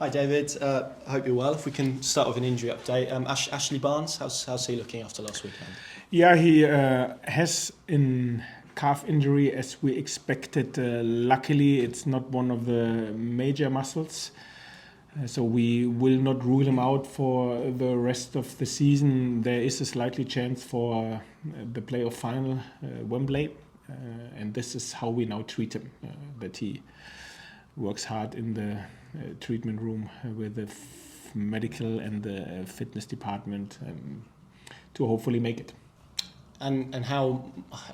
Hi David, I hope you're well. If we can start with an injury update. Ashley Barnes, how's he looking after last weekend? Yeah, he has a calf injury as we expected. Luckily, it's not one of the major muscles. So we will not rule him out for the rest of the season. There is a slightly chance for the playoff final, Wembley. And this is how we now treat him, that he works hard in the treatment room with the medical and the fitness department to hopefully make it. And how,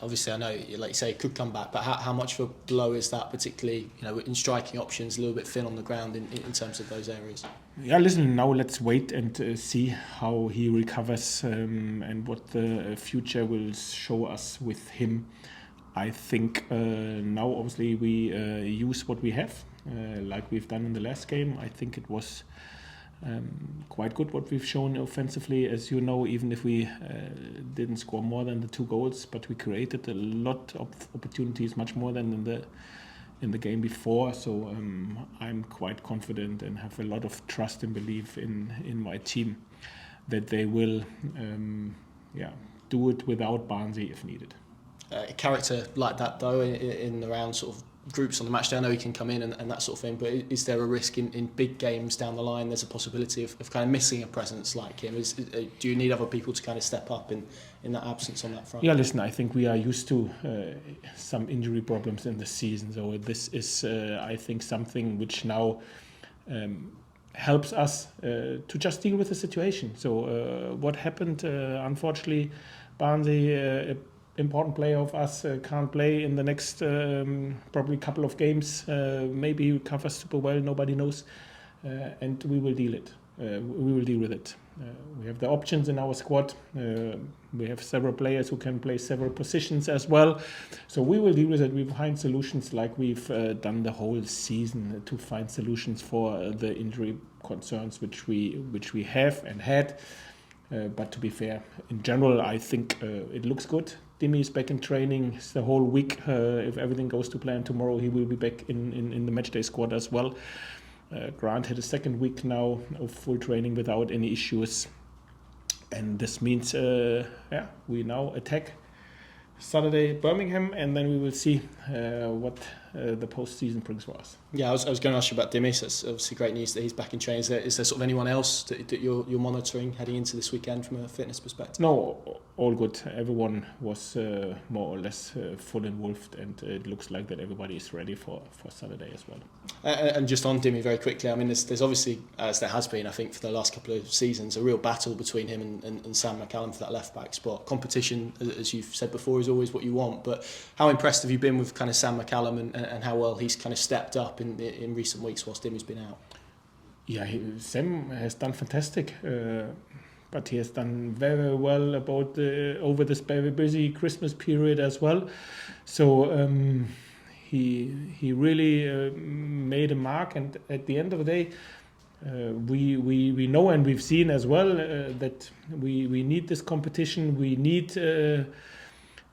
obviously I know, like you say, it could come back, but how much of a blow is that, particularly in striking options, a little bit thin on the ground in terms of those areas? Yeah, listen, now let's wait and see how he recovers and what the future will show us with him. I think now obviously we use what we have, like we've done in the last game. I think it was quite good what we've shown offensively, as you know, even if we didn't score more than the 2 goals, but we created a lot of opportunities, much more than in the game before. So I'm quite confident and have a lot of trust and belief in my team that they will do it without Barnsley if needed. A character like that, though, in around sort of groups on the match day, I know he can come in and that sort of thing, but is there a risk in big games down the line? There's a possibility of kind of missing a presence like him. Do you need other people to kind of step up in that absence on that front? Yeah, listen, I think we are used to some injury problems in the season, so this is, I think, something which now helps us to just deal with the situation. So what happened, unfortunately, Barnsley, important player of us, can't play in the next probably couple of games. Maybe he recovers super well, nobody knows, and we will deal with it. We have the options in our squad. We have several players who can play several positions as well, so we will deal with it. We find solutions like we've done the whole season to find solutions for the injury concerns which we have and had. But to be fair, in general, I think it looks good. Dimi is back in training the whole week. If everything goes to plan, tomorrow he will be back in the matchday squad as well. Grant had a second week now of full training without any issues. And this means, we now attack Saturday Birmingham, and then we will see what the postseason brings for us. Yeah, I was going to ask you about Dimis. That's obviously great news that he's back in training. Is there sort of anyone else that you're monitoring heading into this weekend from a fitness perspective? No, all good. Everyone was more or less full involved, and it looks like that everybody is ready for Saturday as well. And just on Dimi very quickly, I mean, there's obviously, as there has been, I think, for the last couple of seasons, a real battle between him and Sam McCallum for that left-back spot. Competition, as you've said before, is always what you want, but how impressed have you been with kind of Sam McCallum and how well he's kind of stepped up in recent weeks whilst Dimi's been out? Yeah, Sam has done fantastic, but he has done very well over this very busy Christmas period as well. So he really made a mark, and at the end of the day, we know and we've seen as well that we need this competition. We need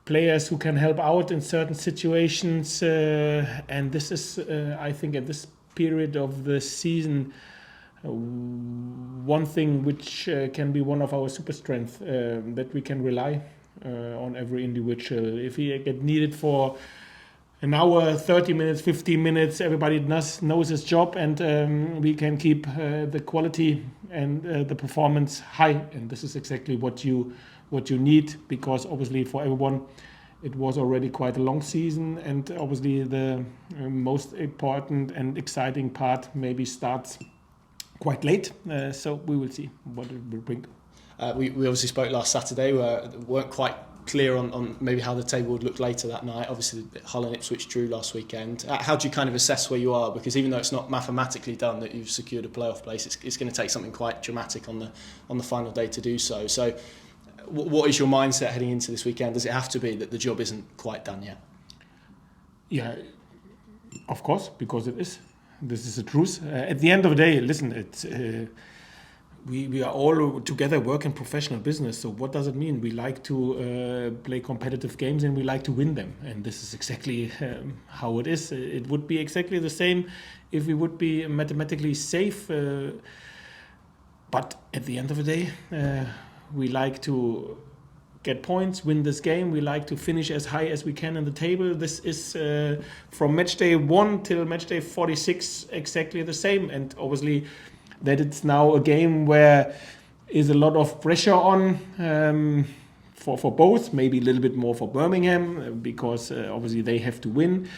players who can help out in certain situations, and this is, I think, at this period of the season, one thing which can be one of our super strengths, that we can rely on every individual. If he get needed for an hour, 30 minutes, 15 minutes, everybody knows his job, and we can keep the quality and the performance high. And this is exactly what you need, because obviously for everyone it was already quite a long season, and obviously the most important and exciting part maybe starts quite late. So we will see what it will bring. We obviously spoke last Saturday. We weren't quite clear on maybe how the table would look later that night. Obviously Hull and Ipswich drew last weekend. How do you kind of assess where you are? Because even though it's not mathematically done that you've secured a playoff place, it's going to take something quite dramatic on the final day to do so. So what is your mindset heading into this weekend? Does it have to be that the job isn't quite done yet? Yeah, of course, because it is. This is the truth. At the end of the day, listen, it's we are all together working professional business. So what does it mean? We like to play competitive games and we like to win them. And this is exactly how it is. It would be exactly the same if we would be mathematically safe. But at the end of the day, we like to get points, win this game. We like to finish as high as we can in the table. This is from match day 1 till match day 46 exactly the same. And obviously that it's now a game where is a lot of pressure on for both, maybe a little bit more for Birmingham because obviously they have to win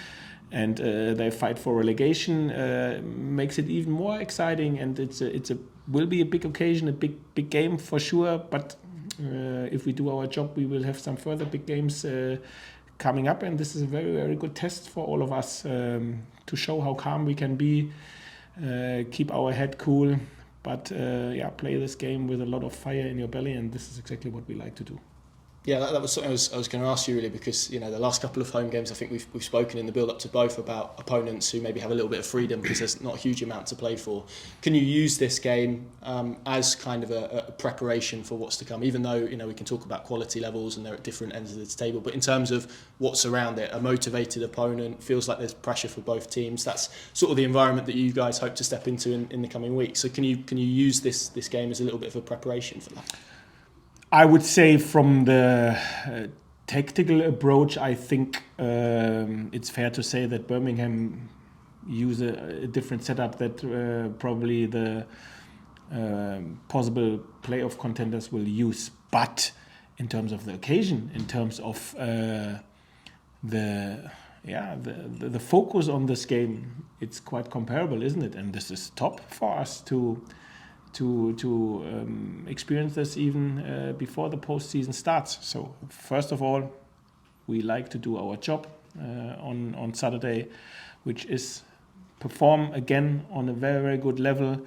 and they fight for relegation, makes it even more exciting, and will be a big occasion, a big game for sure. But if we do our job, we will have some further big games coming up, and this is a very, very good test for all of us to show how calm we can be, keep our head cool, but play this game with a lot of fire in your belly, and this is exactly what we like to do. Yeah, that was something I was going to ask you really, because the last couple of home games, I think we've spoken in the build up to both about opponents who maybe have a little bit of freedom because there's not a huge amount to play for. Can you use this game as kind of a preparation for what's to come? Even though we can talk about quality levels and they're at different ends of the table, but in terms of what's around it, a motivated opponent, feels like there's pressure for both teams. That's sort of the environment that you guys hope to step into in the coming weeks. So can you use this game as a little bit of a preparation for that? I would say from the tactical approach, I think it's fair to say that Birmingham use a different setup that probably the possible playoff contenders will use. But in terms of the occasion, in terms of the focus on this game, it's quite comparable, isn't it? And this is top for us to experience this even before the postseason starts. So first of all, we like to do our job on Saturday, which is perform again on a very, very good level.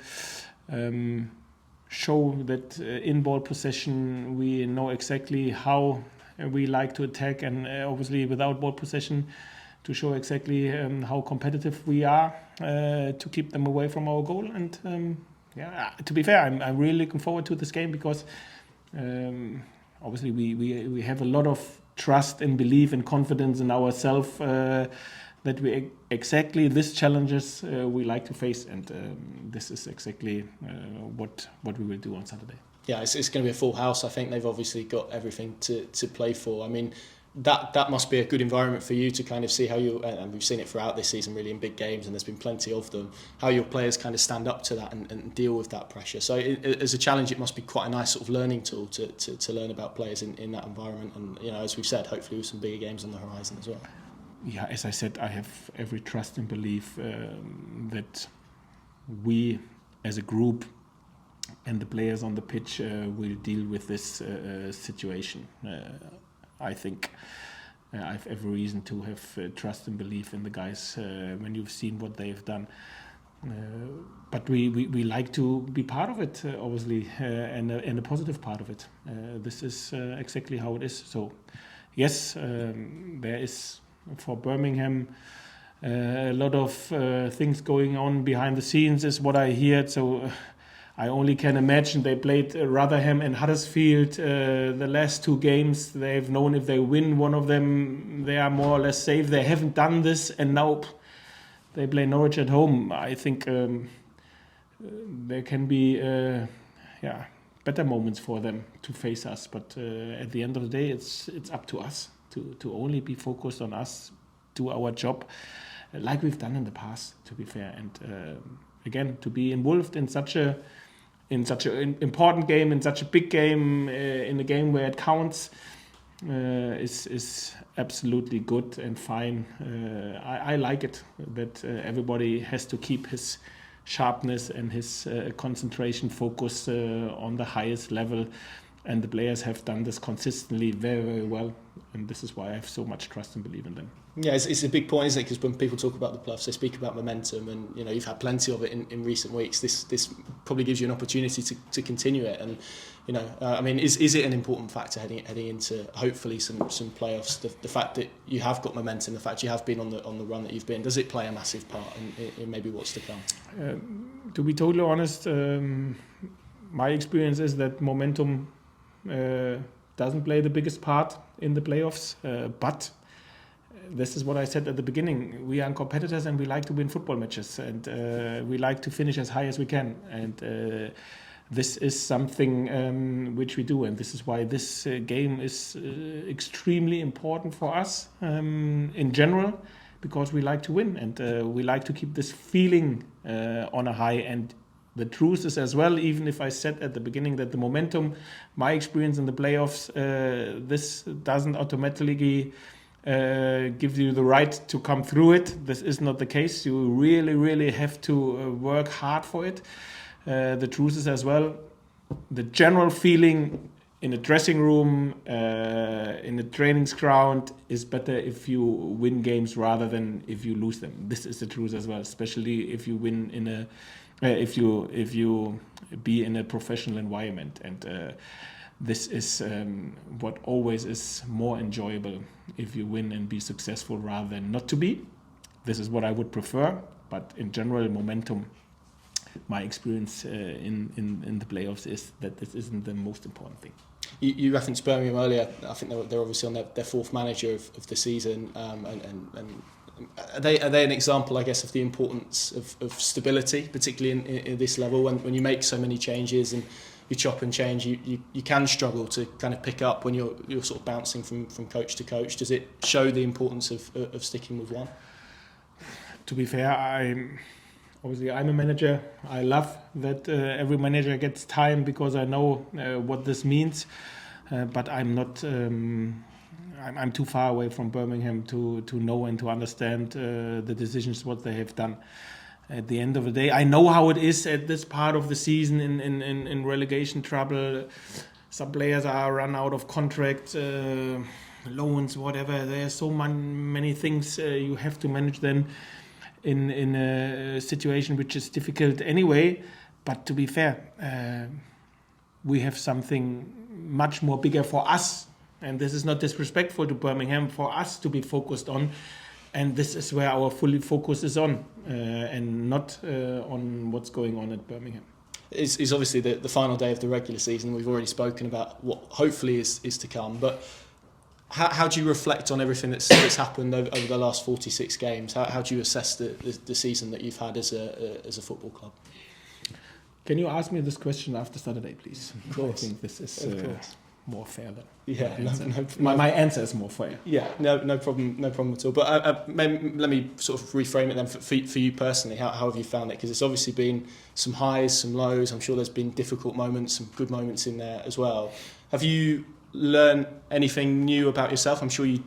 Show that in ball possession we know exactly how we like to attack, and obviously without ball possession to show exactly how competitive we are to keep them away from our goal. And to be fair, I'm really looking forward to this game because obviously we have a lot of trust and belief and confidence in ourselves that we exactly these challenges we like to face, and this is exactly what we will do on Saturday. Yeah, it's going to be a full house. I think they've obviously got everything to play for. I mean, that must be a good environment for you to kind of see how you, and we've seen it throughout this season really in big games, and there's been plenty of them, how your players kind of stand up to that and deal with that pressure. So as a challenge, it must be quite a nice sort of learning tool to learn about players in that environment, and as we've said, hopefully with some bigger games on the horizon as well. Yeah, as I said, I have every trust and belief that we as a group and the players on the pitch will deal with this situation. I think I have every reason to have trust and belief in the guys when you've seen what they've done. But we like to be part of it, obviously, and a positive part of it. This is exactly how it is. So, yes, there is for Birmingham a lot of things going on behind the scenes, is what I heard. So I only can imagine they played Rotherham and Huddersfield the last two games. They've known if they win one of them, they are more or less safe. They haven't done this, and now they play Norwich at home. I think there can be better moments for them to face us. But at the end of the day, it's up to us to only be focused on us, do our job like we've done in the past, to be fair. And again, to be involved in such an important game, in such a big game, in a game where it counts, is absolutely good and fine. I like it that everybody has to keep his sharpness and his concentration focus on the highest level, and the players have done this consistently very, very well, and this is why I have so much trust and believe in them. Yeah, it's a big point, isn't it? Because when people talk about the Bluffs, they speak about momentum, and you've had plenty of it in recent weeks. This probably gives you an opportunity to continue it, and I mean, is it an important factor heading into hopefully some playoffs? The fact that you have got momentum, the fact you have been on the run that you've been, does it play a massive part in maybe what's to come? To be totally honest, my experience is that momentum doesn't play the biggest part in the playoffs, but this is what I said at the beginning. We are competitors and we like to win football matches, and we like to finish as high as we can. And this is something which we do, and this is why this game is extremely important for us in general, because we like to win and we like to keep this feeling on a high. And the truth is as well, even if I said at the beginning that the momentum, my experience in the playoffs, this doesn't automatically give you the right to come through it. This is not the case. You really, really have to work hard for it. The truth is as well, the general feeling in a dressing room, in a training ground, is better if you win games rather than if you lose them. This is the truth as well, especially if you win in a, if you be in a professional environment. And this is what always is more enjoyable, if you win and be successful rather than not to be. This is what I would prefer, but in general, momentum, my experience in the playoffs is that this isn't the most important thing. You referenced Birmingham earlier. I think they're obviously on their fourth manager of the season, and are they an example, I guess, of the importance of stability, particularly in this level when you make so many changes and you chop and change, you can struggle to kind of pick up when you're sort of bouncing from coach to coach. Does it show the importance of sticking with one? To be fair, I'm a manager. I love that every manager gets time, because I know what this means. But I'm not. I'm too far away from Birmingham to know and to understand the decisions what they have done. At the end of the day, I know how it is at this part of the season in relegation trouble. Some players are run out of contract, loans, whatever. There are so many things you have to manage then in a situation which is difficult anyway. But to be fair, we have something much more bigger for us, and this is not disrespectful to Birmingham, for us to be focused on. And this is where our fully focus is on, and not on what's going on at Birmingham. It's obviously the final day of the regular season. We've already spoken about what hopefully is to come. But how do you reflect on everything that's happened over the last 46 games? How do you assess the season that you've had as a football club? Can you ask me this question after Saturday, please? Of course. I think this is more fair than my answer is more fair. Yeah, no problem at all. But let me sort of reframe it then for you personally. How have you found it? Because it's obviously been some highs, some lows. I'm sure there's been difficult moments, some good moments in there as well. Have you learned anything new about yourself? I'm sure you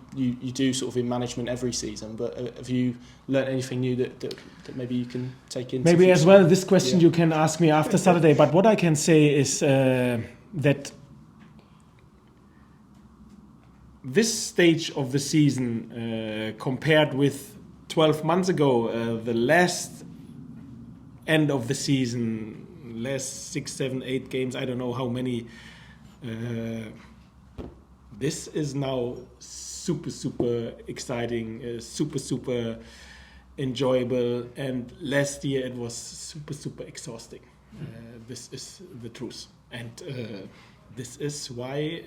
do sort of in management every season, but have you learned anything new that maybe you can take into maybe future? As well, this question you can ask me after Saturday. But what I can say is that this stage of the season, compared with 12 months ago, the last end of the season, last 6, 7, 8 games, I don't know how many, this is now super exciting, super enjoyable, and last year it was super exhausting. This is the truth, and this is why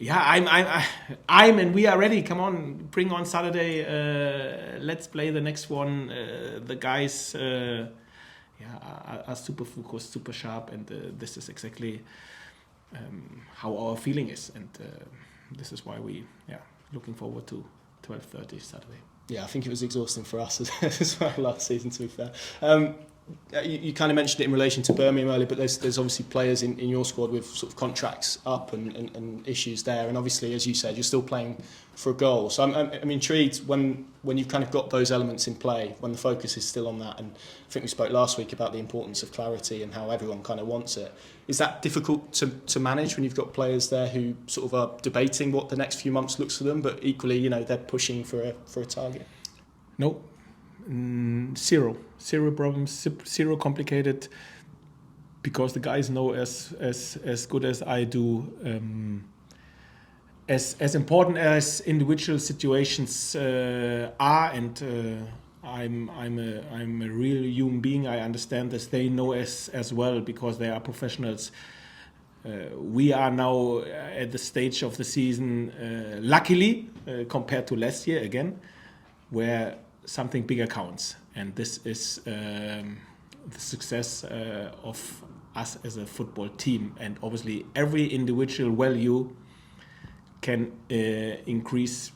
I'm and we are ready. Come on, bring on Saturday. Let's play the next one. The guys are super focused, super sharp, and this is exactly how our feeling is, and this is why we looking forward to 12:30 Saturday. Yeah, I think it was exhausting for us as well last season, to be fair. You kind of mentioned it in relation to Birmingham earlier, but there's obviously players in your squad with sort of contracts up and issues there, and obviously, as you said, you're still playing for a goal. So I'm intrigued when you've kind of got those elements in play, when the focus is still on that, and I think we spoke last week about the importance of clarity and how everyone kind of wants it. Is that difficult to manage when you've got players there who sort of are debating what the next few months looks for them, but equally, they're pushing for a target? No. Zero problems, zero complicated, because the guys know as good as I do, as important as individual situations are, and I'm a real human being. I understand this. They know as well, because they are professionals. we are now at the stage of the season, luckily, compared to last year again, where something bigger counts. And this is the success of us as a football team. And obviously every individual value can increase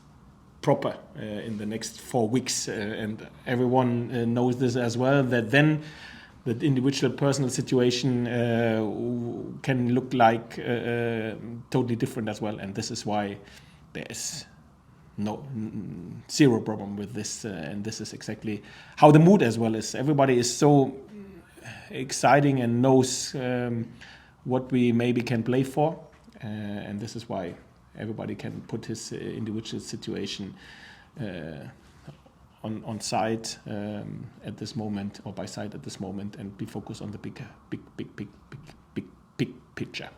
proper in the next 4 weeks. And everyone knows this as well, that then the individual personal situation can look like totally different as well. And this is why there is zero problem with this. And this is exactly how the mood as well is. Everybody is so exciting and knows what we maybe can play for. And this is why everybody can put his individual situation on side at this moment, or by side at this moment, and be focused on the big picture.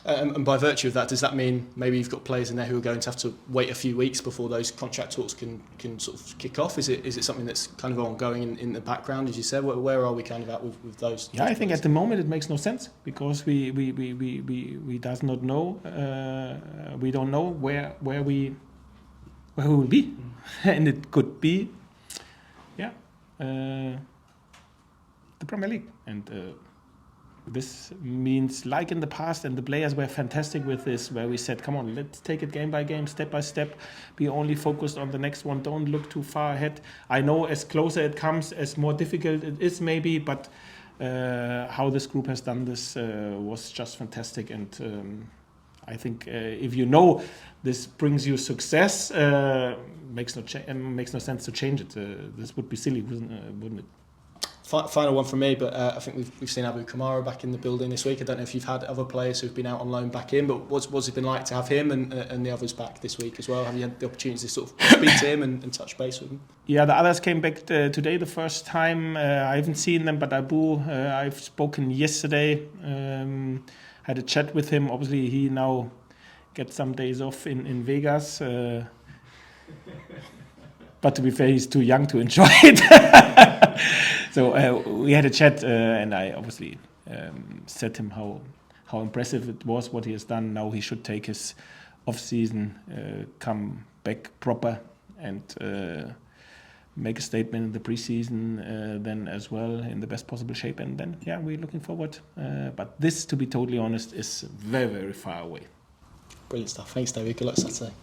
And by virtue of that, does that mean maybe you've got players in there who are going to have to wait a few weeks before those contract talks can sort of kick off? Is it something that's kind of ongoing in the background, as you said? Where are we kind of at with those? Yeah, I think at the moment it makes no sense, because we does not know. We don't know where we will be, and it could be, the Premier League. And this means, like in the past, and the players were fantastic with this, where we said, come on, let's take it game by game, step by step, be only focused on the next one, don't look too far ahead. I know as closer it comes, as more difficult it is maybe, but how this group has done this was just fantastic. And I think if you know this brings you success, makes no sense to change it. This would be silly, wouldn't it? Final one from me, but I think we've seen Abu Kamara back in the building this week. I don't know if you've had other players who've been out on loan back in, but what's it been like to have him and the others back this week as well? Have you had the opportunity to sort of speak to him and touch base with him? Yeah, the others came back today the first time. I haven't seen them, but Abu, I've spoken yesterday, had a chat with him. Obviously, he now gets some days off in Vegas. But to be fair, he's too young to enjoy it. So we had a chat, and I obviously said to him how impressive it was what he has done. Now he should take his off-season, come back proper, and make a statement in the pre-season then as well in the best possible shape. And then, we're looking forward. But this, to be totally honest, is very, very far away. Brilliant stuff. Thanks, David. Good luck Saturday.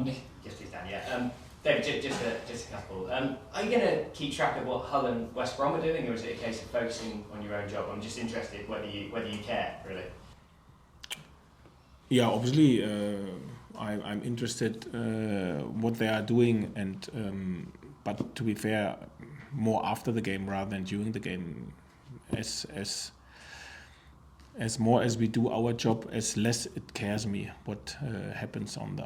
Yes, please, Dan. Yeah. David, just a couple. Are you going to keep track of what Hull and West Brom are doing, or is it a case of focusing on your own job? I'm just interested whether you care, really. Yeah, obviously, I'm interested what they are doing, and but to be fair, more after the game rather than during the game. As more as we do our job, as less it cares me what happens on the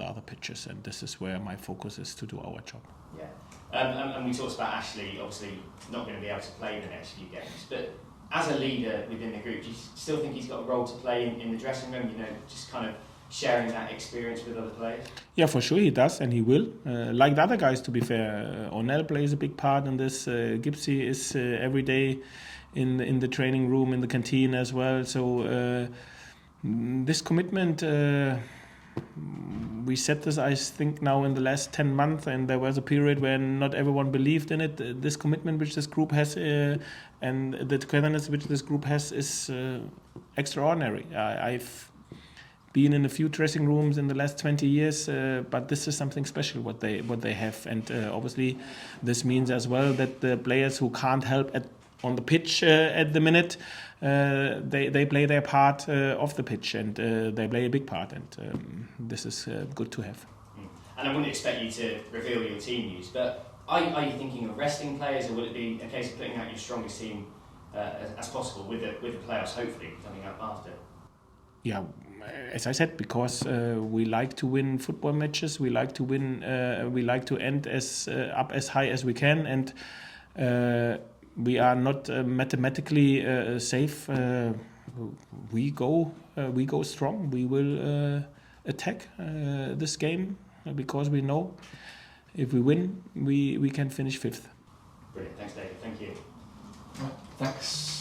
other pitches, and this is where my focus is, to do our job. Yeah, and we talked about Ashley obviously not going to be able to play the next few games, but as a leader within the group, do you still think he's got a role to play in the dressing room? You know, just kind of sharing that experience with other players. Yeah, for sure he does, and he will. Like the other guys, to be fair, O'Neill plays a big part in this. Gipsy is every day in the training room, in the canteen as well. So this commitment, we said this, I think, now in the last 10 months, and there was a period when not everyone believed in it. This commitment which this group has and the togetherness which this group has is extraordinary. I've been in a few dressing rooms in the last 20 years, but this is something special what they have, and obviously this means as well that the players who can't help on the pitch at the minute, they play their part off the pitch, and they play a big part, and this is good to have. And I wouldn't expect you to reveal your team news, but are you thinking of resting players, or will it be a case of putting out your strongest team as possible with the playoffs hopefully coming up after? Yeah, as I said, because we like to win football matches, we like to win, we like to end up as high as we can, and we are not mathematically safe. We go strong. We will attack this game because we know if we win, we can finish 5th. Brilliant. Thanks, David. Thank you. Thanks.